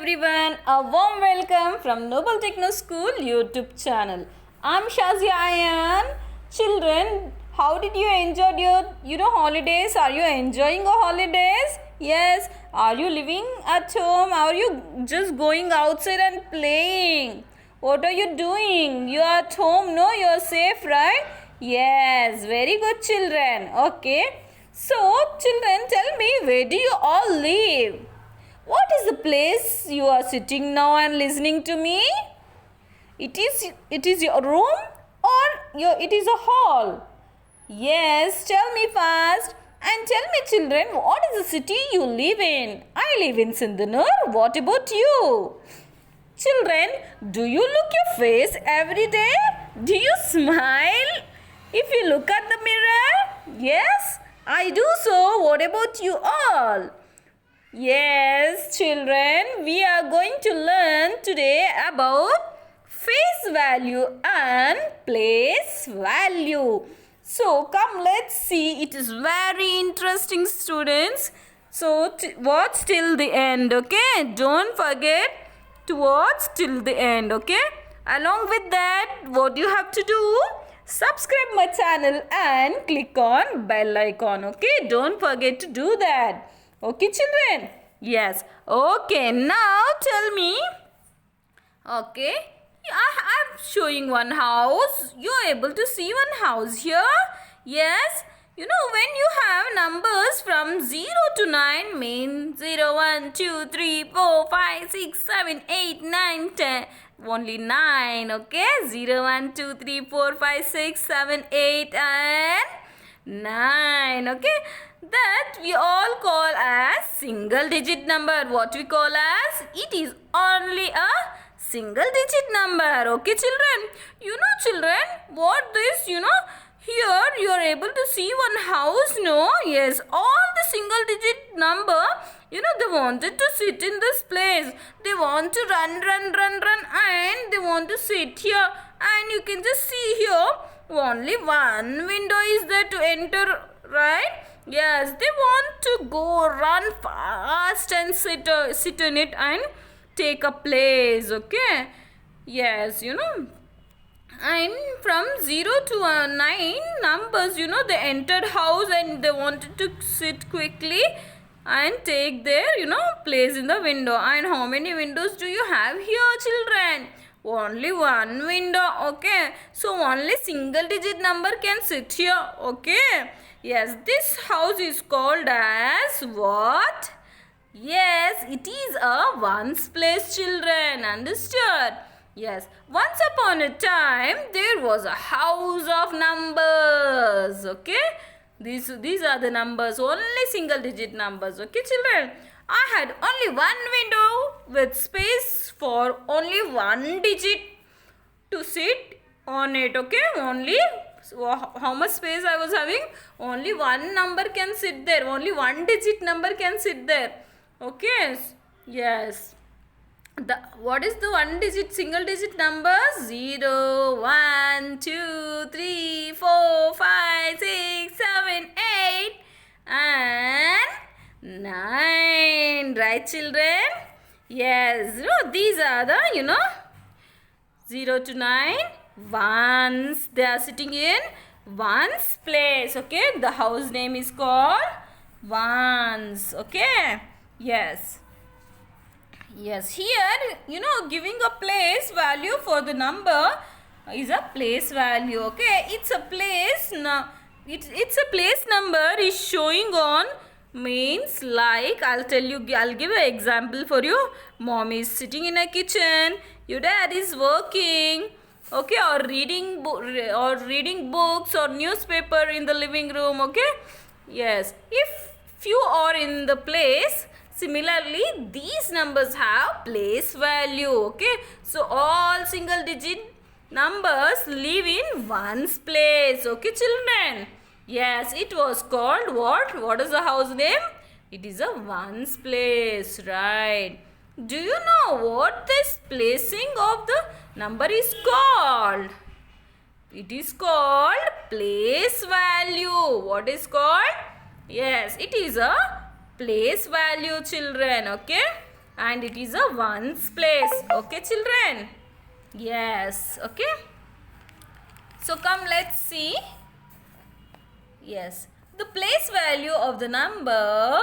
everyone, a warm welcome from Noble Techno School YouTube channel. I'm Shazia Ayan. Children, how did you enjoy your holidays? Are you enjoying your holidays? Yes. Are you living at home? Are you just going outside and playing? What are you doing? You are at home, no? You are safe, right? Yes, very good children. Okay. So, children, tell me, where do you all live? What is the place you are sitting now and listening to me? It is your room or it is a hall? Yes, tell me fast. And tell me children, what is the city you live in? I live in Sindhanur. What about you? Children, do you look your face every day? Do you smile if you look at the mirror? Yes, I do so. What about you all? Yes, children, we are going to learn today about face value and place value. So, come, let's see. It is very interesting, students. So, watch till the end, okay? Don't forget to watch till the end, okay? Along with that, what you have to do? Subscribe my channel and click on bell icon, okay? Don't forget to do that. Okay, children? Yes. Okay, now tell me. Okay. I'm showing one house. You're able to see one house here? Yes. You know, when you have numbers from 0 to 9 means 0, 1, 2, 3, 4, 5, 6, 7, 8, 9, 10. Only 9, okay? 0, 1, 2, 3, 4, 5, 6, 7, 8 and 9, okay? That we all call as single digit number. What we call as? It is only a single digit number. Okay, children? You know, children, what this, here you are able to see one house, no? Yes, all the single digit number, they wanted to sit in this place. They want to run and they want to sit here. And you can just see here, only one window is there to enter, right? Yes, they want to go run fast and sit in it and take a place, okay? Yes, and from 0 to 9 numbers, they entered house and they wanted to sit quickly and take their, place in the window. And how many windows do you have here, children? Only one window, okay? So, only single digit number can sit here, okay? Yes, this house is called as what? Yes, it is a ones place, children. Understood? Yes, once upon a time, there was a house of numbers, okay? These are the numbers, only single digit numbers, okay, children? I had only one window with space for only one digit to sit on it, okay? Only, so how much space I was having? Only one number can sit there. Only one digit number can sit there. Okay? Yes. What is the one digit, single digit number? 0, 1, 2, 3, 4, 5, 6, 7, 8 and 9. Right, children? Yes. These are the, 0 to 9 ones. They are sitting in ones place. Okay. The house name is called ones. Okay. Yes. Yes. Here, giving a place value for the number is a place value. Okay. It's a place. It's a place number is showing on means like I'll give an example for you. Mom is sitting in a kitchen. Your dad is working. Okay, or reading books or newspaper in the living room, okay? Yes, if you are in the place, similarly, these numbers have place value, okay? So, all single digit numbers live in ones place, okay, children? Yes, it was called what? What is the house name? It is a ones place, right? Do you know what this placing of the number is called? It is called place value. What is called? Yes, it is a place value, children. Okay. and it is a ones place. Okay, children? Yes. Okay. So come, let's see. Yes. The place value of the number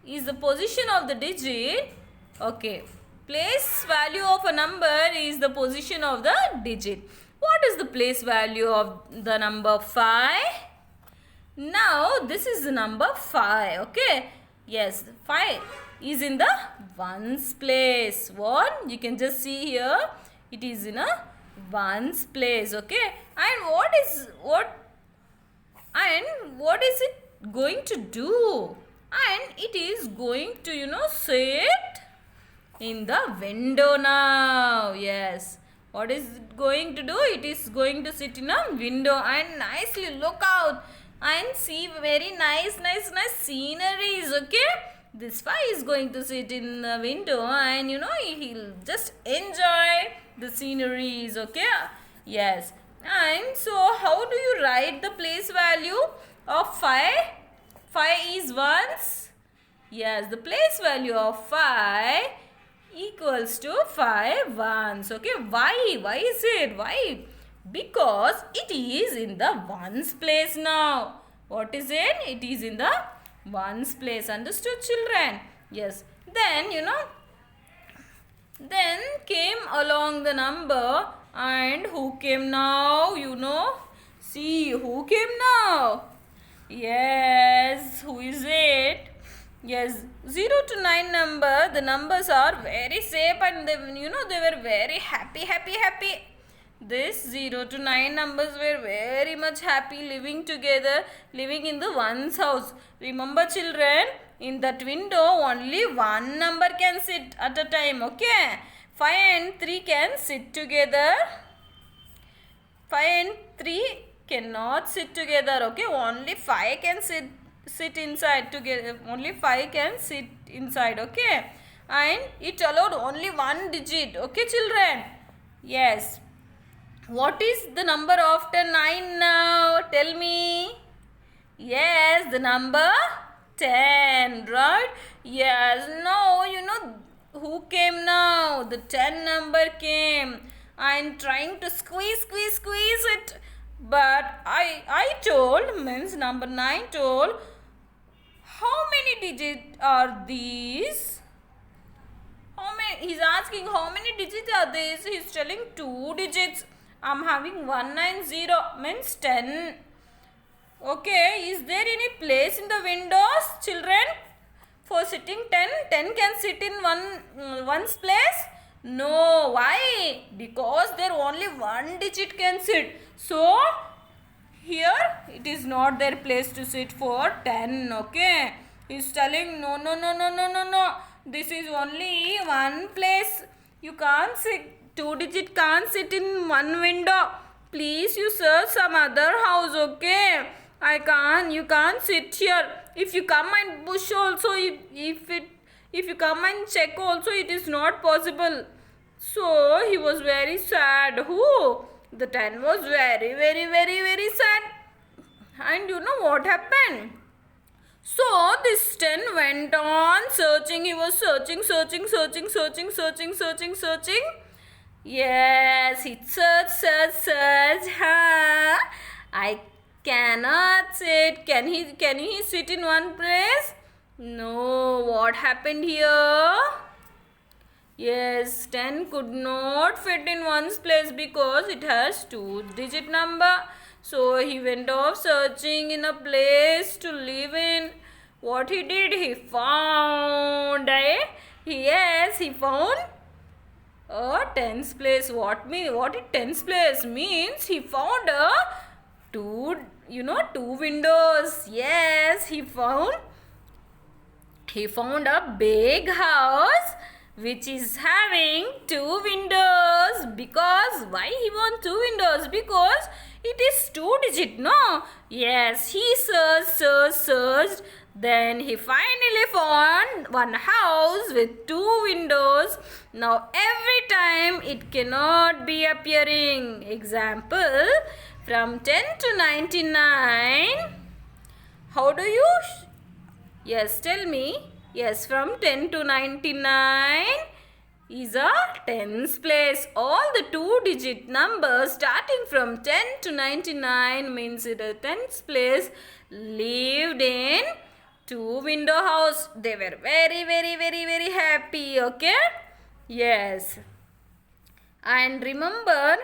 is the position of the digit. Okay. Place value of a number is the position of the digit. What is the place value of the number 5? Now this is the number 5. Okay. Yes, 5 is in the ones place. What? You can just see here. It is in a ones place. Okay. And what is it going to do? And it is going to, sit in the window now. Yes. What is it going to do? It is going to sit in a window and nicely look out and see very nice sceneries. Okay. This fly is going to sit in the window and he'll just enjoy the sceneries. Okay. Yes. And so how do you write the place value of 5? 5 is ones. Yes, the place value of 5 equals to 5 ones. Okay, why? Why is it? Why? Because it is in the ones place now. What is it? It is in the ones place. Understood, children? Yes. Then, then came along the number, and who came now? See, who came now? Yes, who is it? Yes, 0 to 9 number. The numbers are very safe and they were very happy. This 0 to 9 numbers were very much happy living together, living in the one's house. Remember, children, in that window only one number can sit at a time. Okay, 5 and 3 can sit together. 5 and 3 cannot sit together. Okay, only 5 can sit inside together. Only 5 can sit inside. Okay, and it allowed only one digit. Okay, children? Yes. What is the number after 9 now? Tell me. Yes, the number 10, right? Yes. Now, who came now? The 10 number came. I'm trying to squeeze it. But I told, means number 9 told, how many digits are these? He's asking how many digits are these? He's telling 2 digits. I'm having 190, means 10. Okay, is there any place in the windows, children, for sitting 10? 10 can sit in one's place? No. Why? Because there only one digit can sit. So, here it is not their place to sit for 10. Okay. He's telling no. This is only one place. You can't sit. 2 digit can't sit in one window. Please you search some other house. Okay. You can't sit here. If you come and push also, if you come and check also, it is not possible. So he was very sad. Who? The 10 was very sad. And you know what happened? So this 10 went on searching. He was searching. Yes, he searched. I cannot sit. Can he sit in one place? No. What happened here? Yes, 10 could not fit in one's place because it has 2-digit number. So he went off searching in a place to live in. What he did? He found he found a tens place. What it tens place means? He found two windows. Yes, he found a big house which is having 2 windows. Because why he want 2 windows? Because it is 2-digit, no? Yes, he searched. Then he finally found one house with 2 windows. Now every time it cannot be appearing. Example, from 10 to 99. How do you? Yes, tell me. Yes, from 10 to 99 is a tens place. All the two-digit numbers starting from 10 to 99 means it a tens place lived in two-window house. They were very happy. Okay? Yes. And remember,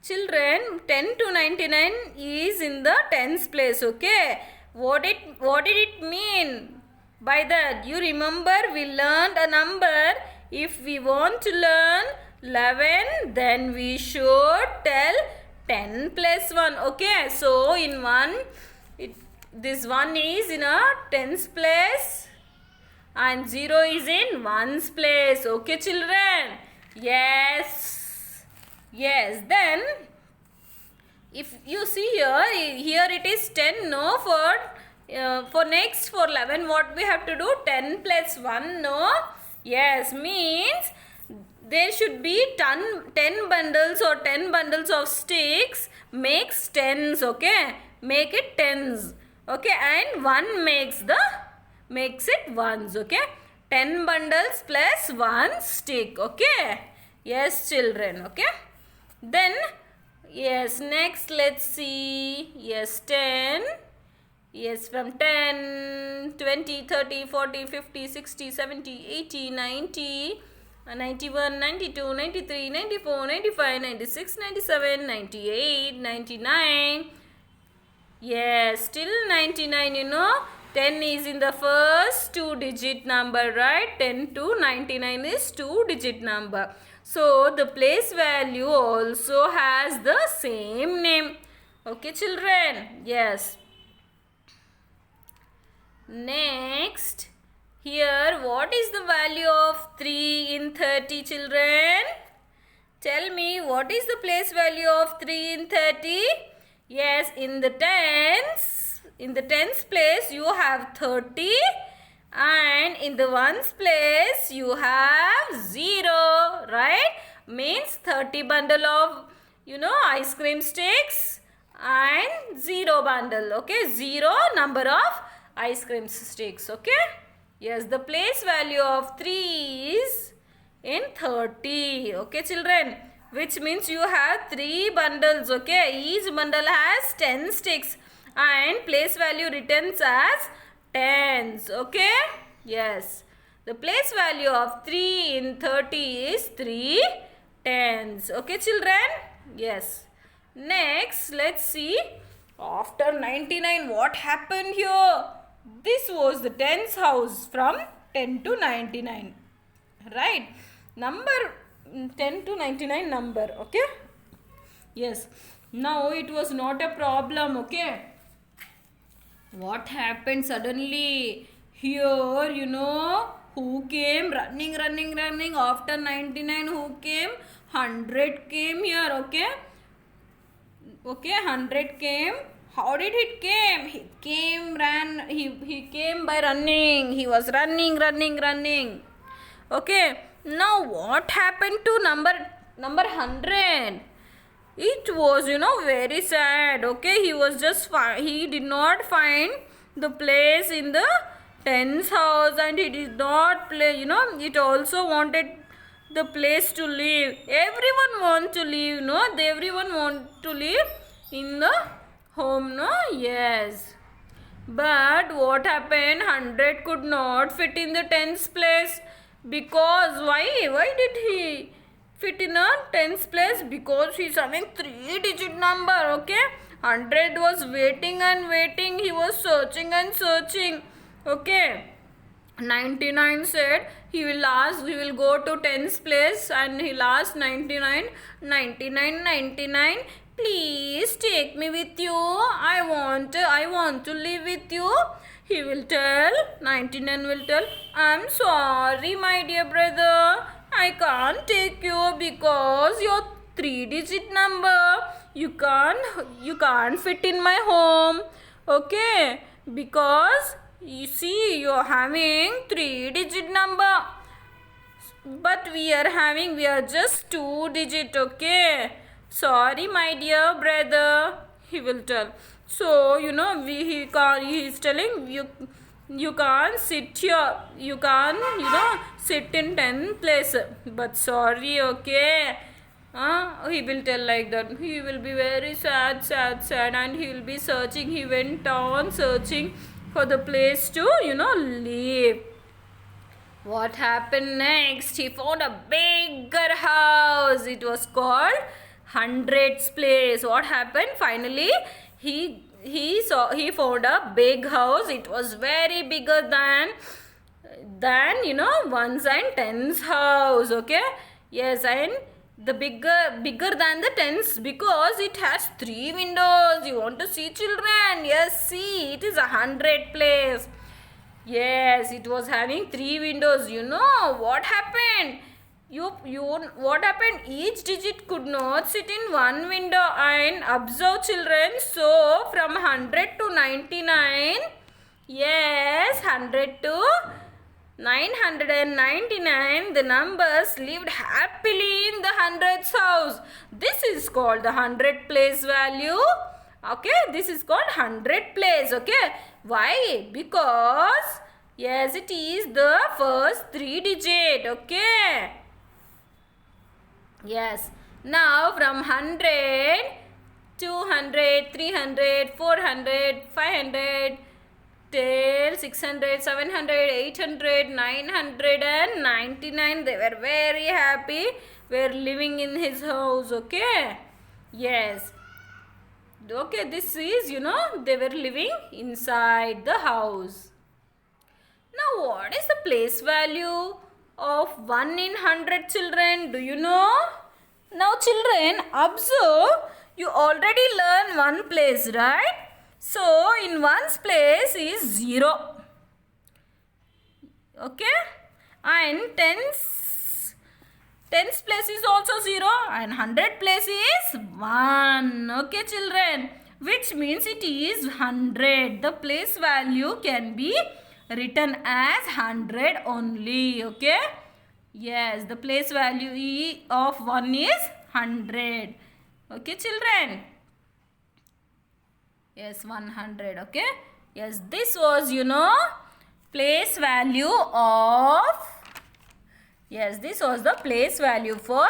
children, 10 to 99 is in the tens place. Okay? What did it mean? By that, you remember we learned a number. If we want to learn 11, then we should tell 10 plus 1. Okay, so in 1, this 1 is in a tens place and 0 is in ones place. Okay, children? Yes. Yes, then if you see here it is 10, no? For next, for 11, what we have to do? 10 plus 1, no? Yes, means there should be 10 bundles or 10 bundles of sticks makes tens, okay? Make it tens, okay? And 1 makes it ones, okay? 10 bundles plus 1 stick, okay? Yes, children, okay? Then, yes, next let's see. Yes, 10. Yes, from 10, 20, 30, 40, 50, 60, 70, 80, 90, 91, 92, 93, 94, 95, 96, 97, 98, 99. Yes, still 99, you know. 10 is in the first two-digit number, right? 10 to 99 is two-digit number. So, the place value also has the same name. Okay, children? Yes. Next, here what is the value of 3 in 30, children? Tell me, what is the place value of 3 in 30? Yes, in the tens place you have 30 and in the ones place you have 0, right? Means 30 bundle of, ice cream sticks and 0 bundle, okay? 0 number of ice cream sticks, okay? Yes, the place value of 3 is in 30, okay, children? Which means you have 3 bundles, okay? Each bundle has 10 sticks and place value returns as tens, okay? Yes, the place value of 3 in 30 is 3 tens, okay, children? Yes. Next, let's see. After 99, what happened here? This was the tens house from 10 to 99. Right? Number 10 to 99 number. Okay? Yes. Now it was not a problem. Okay? What happened suddenly? Here, who came? Running after 99. Who came? 100 came here. Okay? Okay, 100 came. How did it came? He came by running. He was running. Okay. Now what happened to number 100? It was, very sad. Okay, he did not find the place in the tens house and he did not play. It also wanted the place to live. Everyone want to live, no? Everyone want to live in the home, no? Yes. But what happened? 100 could not fit in the tens place. Because why? Why did he fit in a tens place? Because he's having 3-digit number, okay? 100 was waiting and waiting. He was searching and searching. Okay. 99 said he will go to tens place and he'll ask 99. Please take me with you. I want to live with you. He will tell, 99 will tell, I'm sorry my dear brother. I can't take you because your 3-digit number. You can't fit in my home. Okay? Because you see, you're having 3-digit number. But we are just 2-digit, okay? Sorry, my dear brother, he will tell. So, he is telling you can't sit here, you can't, sit in 10th place. But sorry, okay. He will tell like that. He will be very sad, and he will be searching. He went on searching for the place to, live. What happened next? He found a bigger house. It was called Hundreds Place. What happened? Finally, he found a big house. It was very bigger than ones and tens house. Okay. Yes, and the bigger than the tens because it has 3 windows. You want to see, children? Yes, see, it is 100 place. Yes, it was having 3 windows. You know what happened? What happened? Each digit could not sit in one window. And observe, children. So from 100 to 99, yes, 100 to 999, the numbers lived happily in the hundreds house. This is called the 100 place value. Okay, this is called 100 place. Okay, why? Because yes, it is the first 3 digit. Okay. Yes. Now from 100, 200, 300, 400, 500 till 600, 700, 800, 999. They were very happy. Were living in his house. Okay. Yes. Okay, this is, they were living inside the house. Now, what is the place value of 1 in 100, children? Do you know? Now, children, observe. You already learned one place, right? So, in one's place is 0. Okay? And tens place is also 0. And 100 place is 1. Okay, children? Which means it is 100. The place value can be written as 100 only. Okay? Yes, the place value of 1 is 100. Okay, children? Yes, 100. Okay? Yes, this was, place value of... Yes, this was the place value for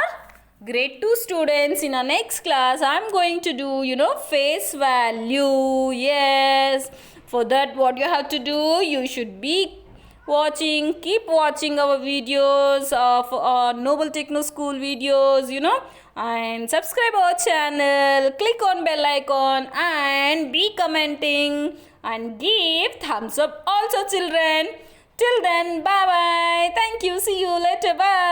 grade 2 students. In our next class, I am going to do, face value. Yes. For that, what you have to do, you should be keep watching our videos of Noble Techno School videos, and subscribe our channel, click on bell icon and be commenting and give thumbs up also, children. Till then, bye bye. Thank you. See you later. Bye.